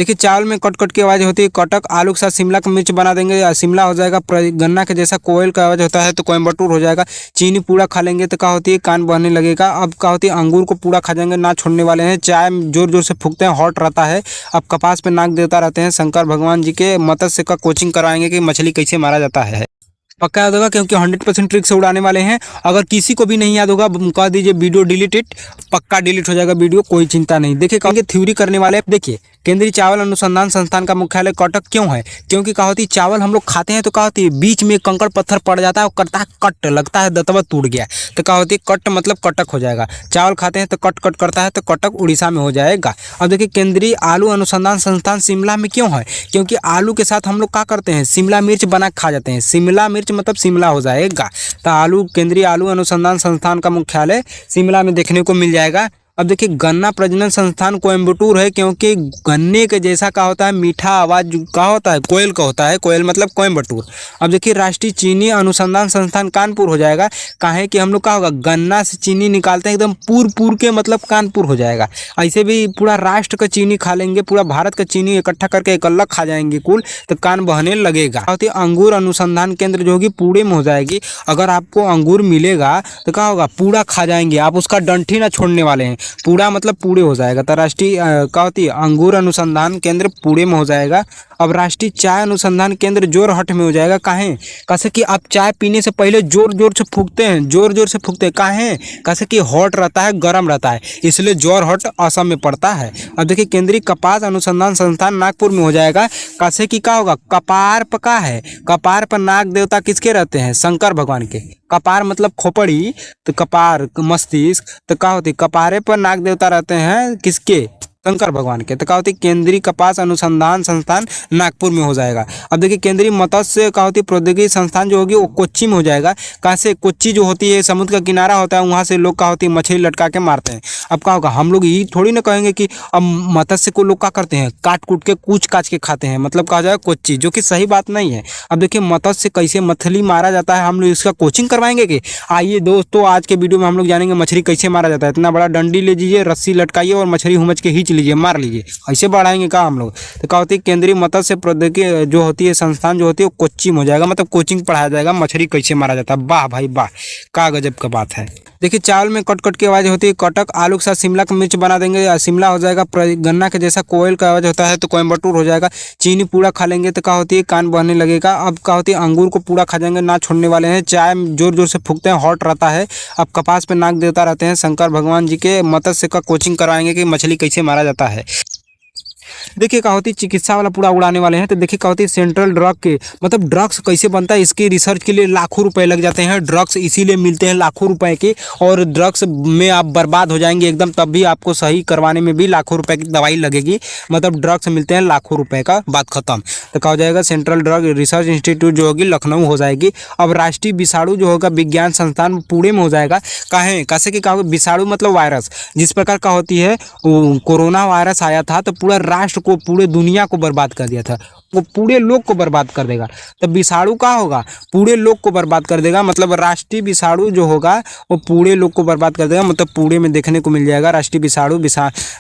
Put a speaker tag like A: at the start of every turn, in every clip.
A: देखिए चावल में कट कट की आवाज़ होती है कटक, आलू के साथ शिमला का मिर्च बना देंगे या शिमला हो जाएगा, गन्ना के जैसा कोयल का आवाज़ होता है तो कोयम्बटूर हो जाएगा। चीनी पूरा खा लेंगे तो क्या होती है कान बहने लगेगा। अब क्या होती है अंगूर को पूरा खा जाएंगे ना छोड़ने वाले हैं। चाय जोर जोर से फूकते हैं हॉट रहता है। अब कपास पे नाग देवता रहते हैं। शंकर भगवान जी के मत्स्य का कोचिंग कराएंगे कि मछली कैसे मारा जाता है। पक्का याद होगा क्योंकि 100% ट्रिक से उड़ाने वाले हैं। अगर किसी को भी नहीं याद होगा कह दीजिए वीडियो डिलीटेड, पक्का डिलीट हो जाएगा वीडियो, कोई चिंता नहीं। देखिए कहेंगे थ्योरी करने वाले। देखिए केंद्रीय चावल अनुसंधान संस्थान का मुख्यालय कटक क्यों है? क्योंकि क्या होती है चावल हम लोग खाते हैं तो क्या होती है बीच में कंकड़ पत्थर पड़ जाता है और करता है कट, लगता है दतवा टूट गया तो क्या होती है कट मतलब कटक हो जाएगा। चावल खाते हैं तो कट कट करता है तो कटक उड़ीसा में हो जाएगा। अब देखिए केंद्रीय आलू अनुसंधान संस्थान शिमला में क्यों है? क्योंकि आलू के साथ हम लोग क्या करते हैं शिमला मिर्च बना खा जाते हैं। शिमला मिर्च मतलब शिमला हो जाएगा। तो आलू केंद्रीय आलू अनुसंधान संस्थान का मुख्यालय शिमला में देखने को मिल जाएगा। अब देखिए गन्ना प्रजनन संस्थान कोयम्बटूर है क्योंकि गन्ने के जैसा का होता है मीठा आवाज का होता है कोयल का होता है, कोयल मतलब कोयम्बटूर। अब देखिए राष्ट्रीय चीनी अनुसंधान संस्थान कानपुर हो जाएगा। काहे कि हम लोग क्या होगा गन्ना से चीनी निकालते हैं एकदम पूर के मतलब कानपुर हो जाएगा। ऐसे भी पूरा राष्ट्र का चीनी खा लेंगे, पूरा भारत का चीनी इकट्ठा करके एक अलग खा जाएंगे कुल तो कान बहने लगेगा। अंगूर अनुसंधान केंद्र जो होगी पुणे में हो जाएगी। अगर आपको अंगूर मिलेगा तो क्या होगा पूरा खा जाएंगे आप, उसका डंठी ना छोड़ने वाले हैं। पूरा मतलब पूरे हो जाएगा। तो राष्ट्रीय क्या होती है अंगूर अनुसंधान केंद्र पुणे में हो जाएगा। अब राष्ट्रीय चाय अनुसंधान केंद्र जोरहट में हो जाएगा। काहे? कैसे कि आप चाय पीने से पहले जोर जोर से फूकते हैं, जोर जोर से फूकते हैं। काहे? कैसे कि हॉट रहता है, गर्म रहता है, इसलिए जोरहट असम में पड़ता है। अब देखिए केंद्रीय कपास अनुसंधान संस्थान नागपुर में हो जाएगा। कैसे कि क्या होगा कपार पका है, कपार पर नाग देवता किसके रहते हैं? शंकर भगवान के। कपार मतलब खोपड़ी तो कपार मस्तिष्क तो क्या होती कपारे पर नाग देवता रहते हैं किसके? शंकर भगवान के। तो क्या होती केंद्रीय कपास अनुसंधान संस्थान नागपुर में हो जाएगा। अब देखिए केंद्रीय मत्स्य क्या होती प्रौद्योगिकी संस्थान जो होगी वो कोच्चि में हो जाएगा। कहाँ से? कोच्चि जो होती है समुद्र का किनारा होता है, वहाँ से लोग क्या होती है मछली लटका के मारते हैं। अब क्या होगा हम लोग ये थोड़ी ना कहेंगे कि अब मत्स्य को लोग क्या करते हैं काट कूट के कूच काच के खाते हैं, मतलब कहा जाएगा कोच्चि, जो कि सही बात नहीं है। अब देखिए मत्स्य कैसे मछली मारा जाता है हम लोग इसका कोचिंग करवाएंगे कि आइए दोस्तों आज के वीडियो में हम लोग जानेंगे मछली कैसे मारा जाता है। इतना बड़ा डंडी ले लीजिए, रस्सी लटकाइए और मछली हुमच के खींच लीजिए, मार लीजिए, ऐसे बढ़ाएंगे का हम लोग। तो क्या होती है केंद्रीय मत्स्य प्रौद्योगिकी जो होती है संस्थान जो होती है वो कोच्चि में हो जाएगा, मतलब कोचिंग पढ़ाया जाएगा मछली कैसे मारा जाता है। वाह भाई वाह, का गजब का बात है। देखिए चावल में कट कट की आवाज़ होती है कटक, आलू के साथ शिमला का मिर्च बना देंगे या शिमला हो जाएगा। गन्ना के जैसा कोयल का आवाज़ होता है तो कोयम्बटूर हो जाएगा। चीनी पूरा खा लेंगे तो क्या होती है कान बहने लगेगा। अब क्या होती है अंगूर को पूरा खा जाएंगे ना छोड़ने वाले हैं। चाय जोर जोर से फूकते हैं हॉट रहता है। अब कपास पे नाग देवता रहते हैं शंकर भगवान जी के। मत्स्य का कोचिंग कराएंगे कि मछली कैसे मारा जाता है। देखिए क्या होती है चिकित्सा वाला पूरा उड़ाने वाले हैं। तो देखिए क्या होती है सेंट्रल ड्रग के मतलब ड्रग्स कैसे बनता है इसकी रिसर्च के लिए लाखों रुपए लग जाते हैं। ड्रग्स इसीलिए मिलते हैं लाखों रुपए के, और ड्रग्स में आप बर्बाद हो जाएंगे एकदम, तब भी आपको सही करवाने में भी लाखों रुपए की दवाई लगेगी। मतलब ड्रग्स मिलते हैं लाखों रुपए का, बात खत्म। तो क्या हो जाएगा सेंट्रल ड्रग रिसर्च इंस्टीट्यूट जो होगी लखनऊ हो जाएगी। अब राष्ट्रीय विषाणु जो होगा विज्ञान संस्थान पुणे में हो जाएगा। काहे? कैसे कि क्या विषाणु मतलब वायरस, जिस प्रकार का होती है कोरोना वायरस आया था तो पूरा राष्ट्र को पूरे दुनिया को बर्बाद कर दिया था, वो पूरे लोग को बर्बाद कर देगा। तब विषाणु का होगा पूरे लोग को बर्बाद कर देगा, मतलब राष्ट्रीय विषाणु जो होगा वो पूरे लोग को बर्बाद कर देगा, मतलब पूरे में देखने को मिल जाएगा राष्ट्रीय विषाणु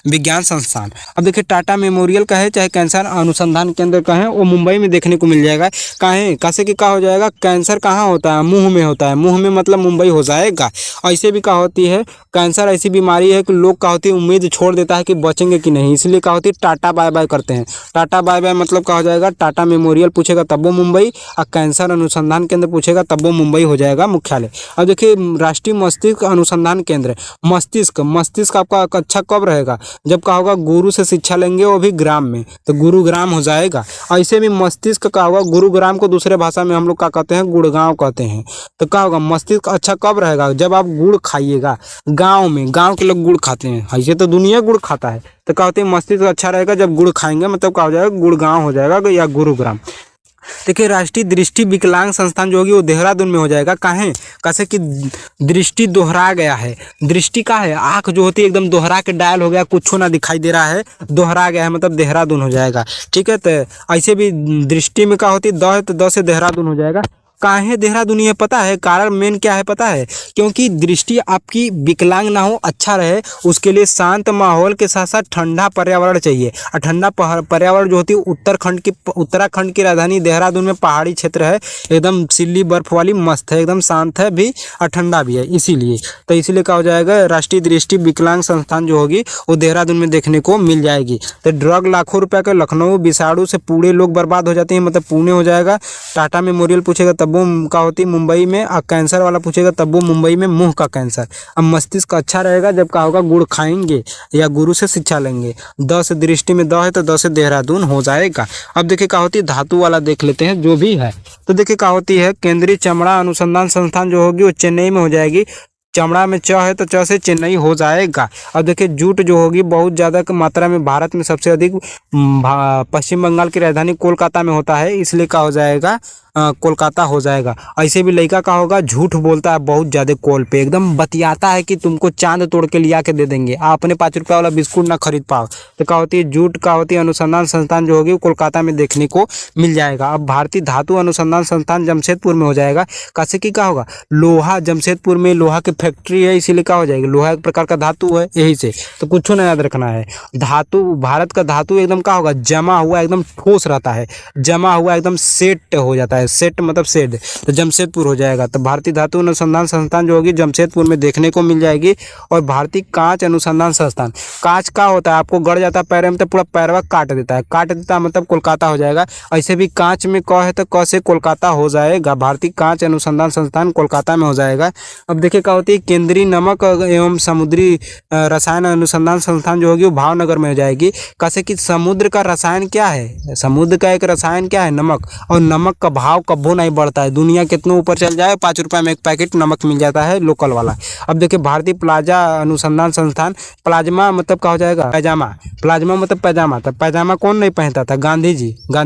A: विज्ञान संस्थान। अब देखिए टाटा मेमोरियल का है चाहे कैंसर अनुसंधान केंद्र का है वो मुंबई में देखने को मिल जाएगा। काहे? कैसे कि क्या हो जाएगा कैंसर कहाँ होता है? मुंह में होता है, मुंह में मतलब मुंबई हो जाएगा। ऐसे भी क्या होती है कैंसर ऐसी बीमारी है कि लोग क्या होती है उम्मीद छोड़ देता है कि बचेंगे कि नहीं, इसलिए क्या होती है टाटा बाय बाय करते हैं। टाटा बाय बाय मतलब क्या हो जाएगा टाटा मेमोरियल पूछेगा तब वो मुंबई, और कैंसर अनुसंधान केंद्र पूछेगा तब वो मुंबई हो जाएगा मुख्यालय। अब देखिए राष्ट्रीय मस्तिष्क अनुसंधान केंद्र, मस्तिष्क आपका अच्छा कब रहेगा? जब क्या होगा गुरु से शिक्षा लेंगे वो भी ग्राम में, तो गुरुग्राम हो जाएगा। ऐसे भी मस्तिष्क का होगा गुरुग्राम को दूसरे भाषा में हम लोग क्या कहते हैं गुड़गांव कहते हैं। तो क्या होगा मस्तिष्क अच्छा कब रहेगा? जब आप गुड़ खाइएगा गाँव में, गाँव के लोग गुड़ खाते हैं, ऐसे तो दुनिया गुड़ खाता है। तो क्या होती है मस्तिष्क अच्छा रहेगा जब गुड़ खाएंगे, मतलब क्या हो जाएगा गुड़गांव हो जाएगा या गुरुग्राम। देखिए राष्ट्रीय दृष्टि विकलांग संस्थान जो होगी वो देहरादून में हो जाएगा। काहे? कैसे कि दृष्टि दोहरा गया है, दृष्टि का है आँख जो होती है एकदम दोहरा के डायल हो गया, कुछ ना दिखाई दे रहा है, दोहरा गया है, मतलब देहरादून हो जाएगा। ठीक है, तो ऐसे भी दृष्टि में क्या होती है द है तो द से देहरादून हो जाएगा। काहे देहरादून ये पता है कारण मेन क्या है पता है? क्योंकि दृष्टि आपकी विकलांग ना हो, अच्छा रहे, उसके लिए शांत माहौल के साथ साथ ठंडा पर्यावरण चाहिए। और ठंडा पर्यावरण जो होती है उत्तराखंड की राजधानी देहरादून में पहाड़ी क्षेत्र है, एकदम सिल्ली बर्फ वाली, मस्त है, एकदम शांत है भी और ठंडा भी है। इसीलिए क्या हो जाएगा, राष्ट्रीय दृष्टि विकलांग संस्थान जो होगी वो देहरादून में देखने को मिल जाएगी। तो ड्रग लाखों रुपए का, लखनऊ विषाणु से पूरे लोग बर्बाद हो जाते हैं, मतलब पुणे हो जाएगा। टाटा मेमोरियल पूछेगा तब वो का होती है मुंबई में, और कैंसर वाला पूछेगा तब वो मुंबई में मुंह का कैंसर। अब मस्तिष्क अच्छा रहेगा जब का होगा गुड़ खाएंगे या गुरु से शिक्षा लेंगे। 10 दृष्टि में 10 है तो 10 से देहरादून हो जाएगा। अब देखिए क्या होती है, धातु वाला देख लेते हैं जो भी है। तो देखिए क्या होती है, केंद्रीय चमड़ा अनुसंधान संस्थान जो होगी वो चेन्नई में हो जाएगी। चमड़ा में च है तो च से चेन्नई हो जाएगा। अब देखिए जूट जो होगी बहुत ज़्यादा मात्रा में भारत में सबसे अधिक पश्चिम बंगाल की राजधानी कोलकाता में होता है, इसलिए क्या हो जाएगा, कोलकाता हो जाएगा। ऐसे भी लड़का का होगा झूठ बोलता है बहुत ज़्यादा, कॉल पे एकदम बतियाता है कि तुमको चांद तोड़ के लिया के दे देंगे, आप अपने 5 रुपये वाला बिस्कुट ना खरीद पाओ। तो क्या होती है, जूट का होती है अनुसंधान संस्थान जो होगी वो कोलकाता में देखने को मिल जाएगा। अब भारतीय धातु अनुसंधान संस्थान जमशेदपुर में हो जाएगा। कैसे की क्या होगा, लोहा, जमशेदपुर में लोहा की फैक्ट्री है, इसीलिए क्या हो जाएगी, लोहा एक प्रकार का धातु है, यही से तो कुछ ना याद रखना है। धातु, भारत का धातु एकदम क्या होगा, जमा हुआ एकदम ठोस रहता है, जमा हुआ एकदम सेट हो जाता है, सेट मतलब सेड, तो जमशेदपुर हो जाएगा। तो भारतीय धातु अनुसंधान संस्थान जो होगी जमशेदपुर में देखने को मिल जाएगी। और भारतीय कांच अनुसंधान संस्थान, कांच का होता है, आपको गड़ जाता है पैर में तो पूरा पैरवा काट देता है, मतलब कोलकाता हो जाएगा। ऐसे भी कांच में क है तो क से कोलकाता हो जाएगा। भारतीय कांच अनुसंधान संस्थान कोलकाता में हो जाएगा। अब देखिए क्या होती है, केंद्रीय नमक एवं समुद्री रसायन अनुसंधान संस्थान जो होगी वो भावनगर में हो जाएगी। कैसे कि समुद्र का रसायन क्या है, समुद्र का एक रसायन क्या है, नमक, और नमक का भाव कब्बो नहीं बढ़ता है, दुनिया कितने ऊपर चल जाए 5 रुपये में एक पैकेट नमक मिल जाता है लोकल वाला। अब देखिए भारतीय प्लाजा अनुसंधान संस्थान, प्लाज्मा मतलब क्या हो जाएगा, पैजामा, प्लाज्मा मतलब पैजामा। तो पैजामा कौन नहीं पहनता था, गांधी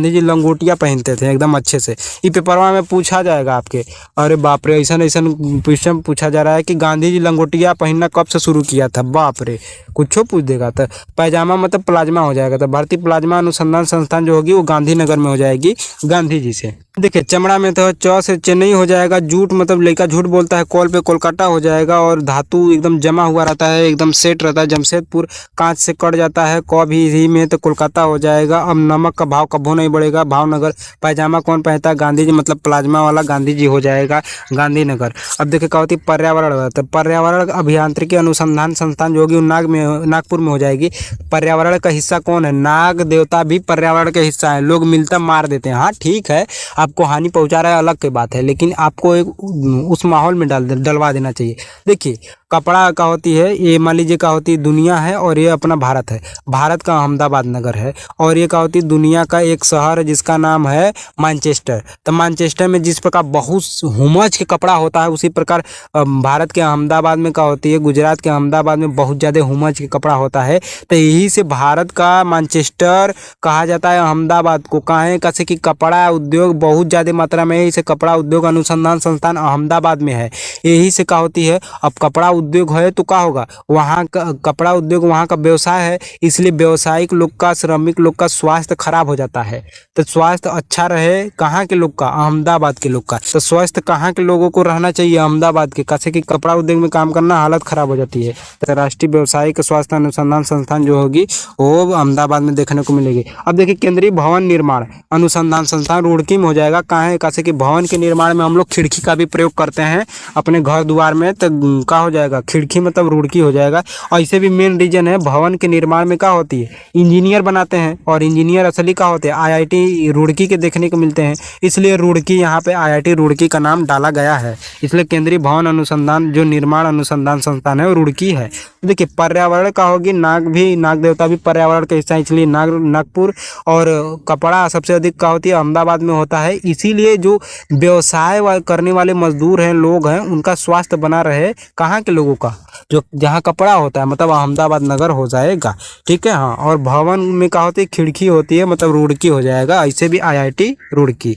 A: जी लंगोटिया पहनते थे एकदम अच्छे से। ये पेपरवा में पूछा जाएगा आपके, अरे बाप रे, ऐसा क्वेश्चन पूछा जा रहा है कि गांधी जी लंगोटिया पहनना कब से शुरू किया था, बाप रे, कुछ पूछ देगा। तो पैजामा मतलब प्लाज्मा हो जाएगा। तो भारतीय प्लाज्मा अनुसंधान संस्थान जो होगी वो गांधीनगर में हो जाएगी, गांधी जी से। देखिए चमड़ा में तो च से चेन्नई हो जाएगा। जूट मतलब लड़का झूठ बोलता है, कॉल पे कोलकाता हो जाएगा। और धातु एकदम जमा हुआ रहता है, एकदम सेट रहता है, जमशेदपुर। कांच से कट जाता है क भी ही में तो कोलकाता हो जाएगा। अब नमक का भाव कभी नहीं बढ़ेगा, भावनगर। पैजामा कौन पहनता है, गांधी जी, मतलब प्लाज्मा वाला गांधी जी हो जाएगा, गांधीनगर। अब देखिए क्या होती है, पर्यावरण, तो पर्यावरण अभियांत्रिकी अनुसंधान संस्थान जो होगी वो नागपुर में हो जाएगी। पर्यावरण का हिस्सा कौन है, नाग देवता भी पर्यावरण का हिस्सा है। लोग मिलता मार देते हैं, हाँ ठीक है, आपको हानि पहुंचा रहा है अलग की बात है, लेकिन आपको एक उस माहौल में डलवा देना चाहिए। देखिए कपड़ा का होती है, ये मान लीजिए क्या होती है, दुनिया है और ये अपना भारत है। भारत का अहमदाबाद नगर है। और ये क्या होती है, दुनिया का एक शहर है जिसका नाम है मैनचेस्टर। तो मैनचेस्टर में जिस प्रकार बहुत हुमज के कपड़ा होता है, उसी प्रकार भारत के अहमदाबाद में क्या होती है, गुजरात के अहमदाबाद में बहुत ज़्यादा हुमज के कपड़ा होता है। तो यही से भारत का मैनचेस्टर कहा जाता है अहमदाबाद को। कहाँ, कैसे कि कपड़ा उद्योग बहुत ज़्यादा मात्रा में है, इसे कपड़ा उद्योग अनुसंधान संस्थान अहमदाबाद में है। यही से क्या होती है, अब कपड़ा उद्योग है तो क्या होगा, वहाँ का कपड़ा उद्योग वहाँ का व्यवसाय है, इसलिए व्यवसायिक लोग का, श्रमिक लोग का स्वास्थ्य खराब हो जाता है। तो स्वास्थ्य अच्छा रहे कहाँ के लोग का, अहमदाबाद के लोग का। तो स्वास्थ्य कहाँ के लोगों को रहना चाहिए, अहमदाबाद के। कैसे कि कपड़ा उद्योग में काम करना हालत खराब हो जाती है। तो राष्ट्रीय व्यवसायिक स्वास्थ्य अनुसंधान संस्थान जो होगी वो अहमदाबाद में देखने को मिलेगी। अब देखिए केंद्रीय भवन निर्माण अनुसंधान संस्थान रुड़की में हो जाएगा। कहाँ है, कैसे कि भवन के निर्माण में हम लोग खिड़की का भी प्रयोग करते हैं अपने घर द्वार में, तो क्या हो जाएगा, खिड़की मतलब रुड़की हो जाएगा। ऐसे भी मेन रीजन है, भवन के निर्माण में क्या होती है, इंजीनियर बनाते हैं, और इंजीनियर असली क्या होते हैं, IIT रुड़की के देखने को मिलते हैं, इसलिए रुड़की यहाँ पे IIT रुड़की का नाम डाला गया है। इसलिए केंद्रीय भवन अनुसंधान जो निर्माण अनुसंधान संस्थान है वो रुड़की है। देखिए पर्यावरण का होगी, नाग देवता भी पर्यावरण का हिस्सा है, इसलिए नागपुर। और कपड़ा सबसे अधिक क्या होती है, अहमदाबाद में होता है। इसीलिए जो व्यवसाय करने वाले मजदूर हैं, लोग हैं, उनका स्वास्थ्य बना रहे, कहाँ के लोगों का, जो जहाँ कपड़ा होता है, मतलब अहमदाबाद नगर हो जाएगा, ठीक है। हाँ, और भवन में क्या होती है, खिड़की होती है, मतलब रुड़की हो जाएगा। ऐसे भी IIT रुड़की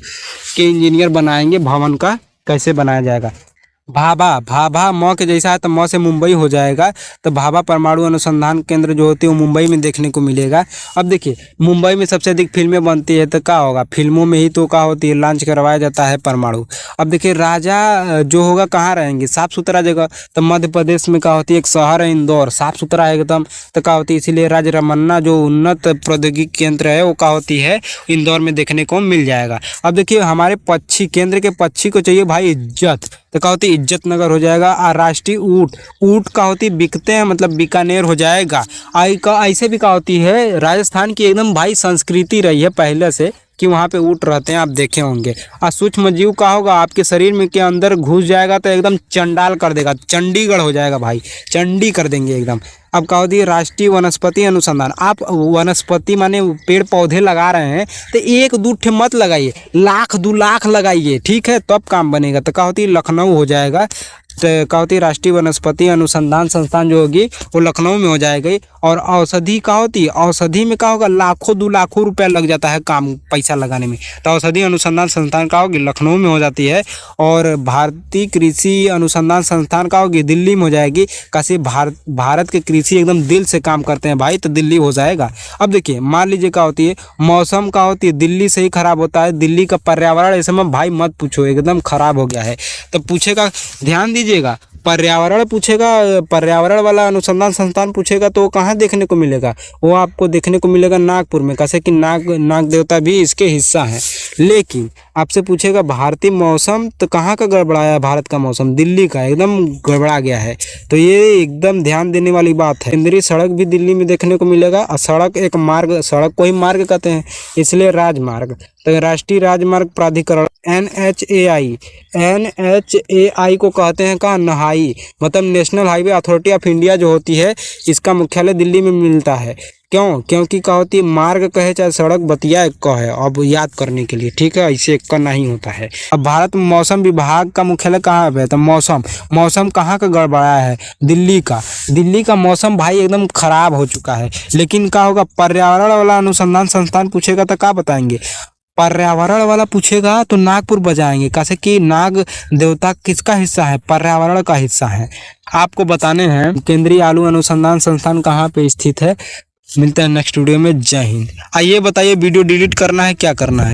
A: के इंजीनियर बनाएंगे भवन का कैसे बनाया जाएगा। भाभा भाभा म के जैसा है, तो म से मुंबई हो जाएगा। तो भाभा परमाणु अनुसंधान केंद्र जो होती है वो मुंबई में देखने को मिलेगा। अब देखिए मुंबई में सबसे अधिक फिल्में बनती है, तो क्या होगा, फिल्मों में ही तो क्या होती है, लॉन्च करवाया जाता है परमाणु। अब देखिए राजा जो होगा कहाँ रहेंगे, साफ सुथरा जगह। तो मध्य प्रदेश में क्या होती है, एक शहर है इंदौर, साफ सुथरा है एकदम। तो क्या होती है, इसीलिए राजा रमन्ना जो उन्नत प्रौद्योगिकी केंद्र है वो क्या होती है, इंदौर में देखने को मिल जाएगा। अब देखिए हमारे पक्षी केंद्र के पक्षी को चाहिए भाई इज्जत, तो क्या होती है इज्जत नगर हो जाएगा। और राष्ट्रीय ऊँट, ऊँट का होती है बिकते हैं, मतलब बीकानेर हो जाएगा। आई का ऐसे भी क्या होती है, राजस्थान की एकदम भाई संस्कृति रही है पहले से कि वहाँ पे ऊँट रहते हैं, आप देखे होंगे। और सूक्ष्म जीव का होगा आपके शरीर में के अंदर घुस जाएगा तो एकदम चंडाल कर देगा, चंडीगढ़ हो जाएगा भाई, चंडी कर देंगे एकदम। अब क्या होती है राष्ट्रीय वनस्पति अनुसंधान, आप वनस्पति माने पेड़ पौधे लगा रहे हैं तो एक दो ठे मत लगाइए, लाख 2 लाख लगाइए, ठीक है, तब काम बनेगा। तो क्या होती है लखनऊ हो जाएगा। तो क्या होती है राष्ट्रीय वनस्पति अनुसंधान संस्थान जो होगी वो लखनऊ में हो जाएगी। और औषधि क्या होती है, औषधि में क्या होगा, लाखों 2 लाखों रुपया लग जाता है काम पैसा लगाने में। तो औषधि अनुसंधान संस्थान क्या होगी, लखनऊ में हो जाती है। और भारतीय कृषि अनुसंधान संस्थान क्या होगी, दिल्ली में हो जाएगी। कैसे भारत के कृषि एकदम दिल से काम करते हैं भाई, तो दिल्ली हो जाएगा। अब देखिए मान लीजिए क्या होती है, मौसम क्या होती है, दिल्ली से ही खराब होता है। दिल्ली का पर्यावरण इस समय भाई मत पूछो, एकदम खराब हो गया है। तो पूछेगा, ध्यान दीजिएगा, पर्यावरण पूछेगा, पर्यावरण वाला अनुसंधान संस्थान पूछेगा तो कहाँ देखने को मिलेगा, वो आपको देखने को मिलेगा नागपुर में। कैसे कि नाग देवता भी इसके हिस्सा है। लेकिन आपसे पूछेगा भारतीय मौसम, तो कहाँ का गड़बड़ाया है भारत का मौसम, दिल्ली का एकदम गड़बड़ा गया है। तो ये एकदम ध्यान देने वाली बात है। केंद्रीय सड़क भी दिल्ली में देखने को मिलेगा। और सड़क एक मार्ग, सड़क को ही मार्ग कहते हैं, इसलिए राजमार्ग। तो राष्ट्रीय राजमार्ग प्राधिकरण NHAI, NHAI को कहते हैं का नहाई, मतलब national highway authority of India जो होती है, इसका मुख्यालय दिल्ली में मिलता है। क्यों, क्योंकि क्या होती है मार्ग कहे चाहे सड़क, बतिया एक का है, अब याद करने के लिए, ठीक है, ऐसे एक का नहीं होता है। अब भारत में मौसम विभाग का मुख्यालय कहाँ पे है, तो मौसम कहाँ का गड़बड़ाया है, दिल्ली का। दिल्ली का मौसम भाई एकदम खराब हो चुका है। लेकिन क्या होगा, पर्यावरण वाला अनुसंधान संस्थान पूछेगा तो क्या बताएंगे, पर्यावरण वाला पूछेगा तो नागपुर बजाएंगे। कैसे कि नाग देवता किसका हिस्सा है, पर्यावरण का हिस्सा है। आपको बताने हैं केंद्रीय आलू अनुसंधान संस्थान कहाँ पे स्थित है। मिलते हैं नेक्स्ट वीडियो में। जय हिंद। आइए बताइए वीडियो डिलीट करना है क्या करना है।